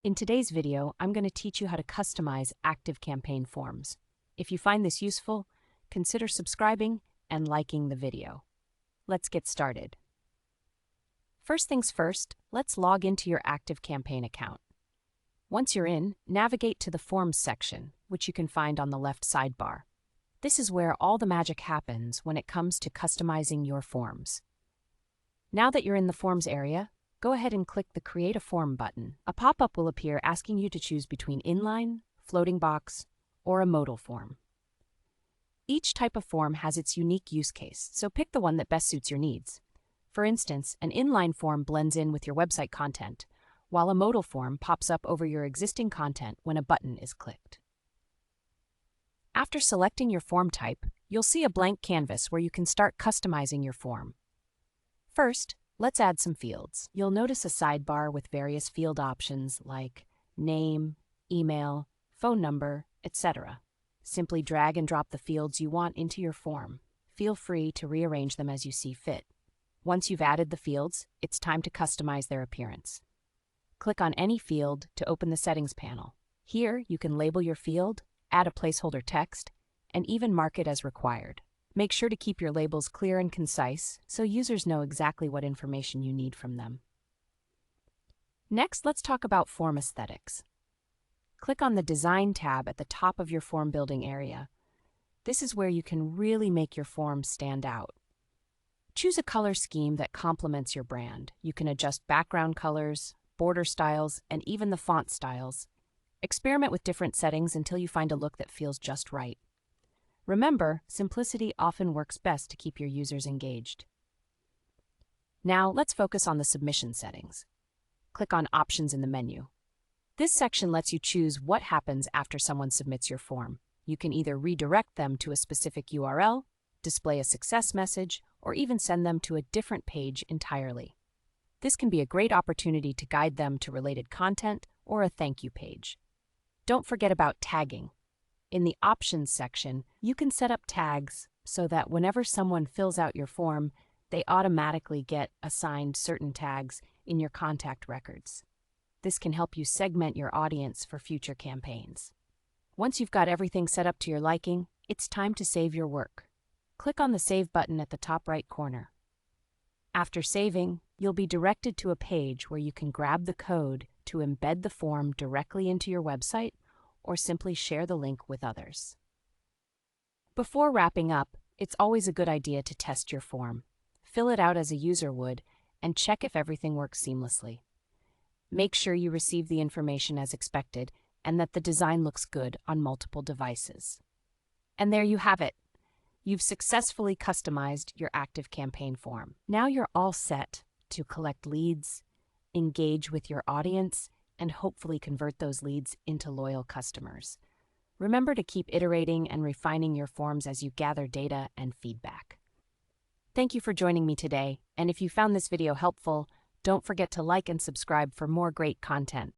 In today's video, I'm going to teach you how to customize ActiveCampaign forms. If you find this useful, consider subscribing and liking the video. Let's get started. First things first, let's log into your ActiveCampaign account. Once you're in, navigate to the Forms section, which you can find on the left sidebar. This is where all the magic happens when it comes to customizing your forms. Now that you're in the Forms area, go ahead and click the Create a Form button. A pop-up will appear asking you to choose between inline, floating box, or a modal form. Each type of form has its unique use case, so pick the one that best suits your needs. For instance, an inline form blends in with your website content, while a modal form pops up over your existing content when a button is clicked. After selecting your form type, you'll see a blank canvas where you can start customizing your form. First, let's add some fields. You'll notice a sidebar with various field options like name, email, phone number, etc. Simply drag and drop the fields you want into your form. Feel free to rearrange them as you see fit. Once you've added the fields, it's time to customize their appearance. Click on any field to open the Settings panel. Here, you can label your field, add a placeholder text, and even mark it as required. Make sure to keep your labels clear and concise so users know exactly what information you need from them. Next, let's talk about form aesthetics. Click on the Design tab at the top of your form building area. This is where you can really make your form stand out. Choose a color scheme that complements your brand. You can adjust background colors, border styles, and even the font styles. Experiment with different settings until you find a look that feels just right. Remember, simplicity often works best to keep your users engaged. Now, let's focus on the submission settings. Click on Options in the menu. This section lets you choose what happens after someone submits your form. You can either redirect them to a specific URL, display a success message, or even send them to a different page entirely. This can be a great opportunity to guide them to related content or a thank you page. Don't forget about tagging. In the Options section, you can set up tags so that whenever someone fills out your form, they automatically get assigned certain tags in your contact records. This can help you segment your audience for future campaigns. Once you've got everything set up to your liking, it's time to save your work. Click on the Save button at the top right corner. After saving, you'll be directed to a page where you can grab the code to embed the form directly into your website or simply share the link with others. Before wrapping up, it's always a good idea to test your form. Fill it out as a user would and check if everything works seamlessly. Make sure you receive the information as expected and that the design looks good on multiple devices. And there you have it. You've successfully customized your ActiveCampaign form. Now you're all set to collect leads, engage with your audience, and hopefully convert those leads into loyal customers. Remember to keep iterating and refining your forms as you gather data and feedback. Thank you for joining me today, and if you found this video helpful, don't forget to like and subscribe for more great content.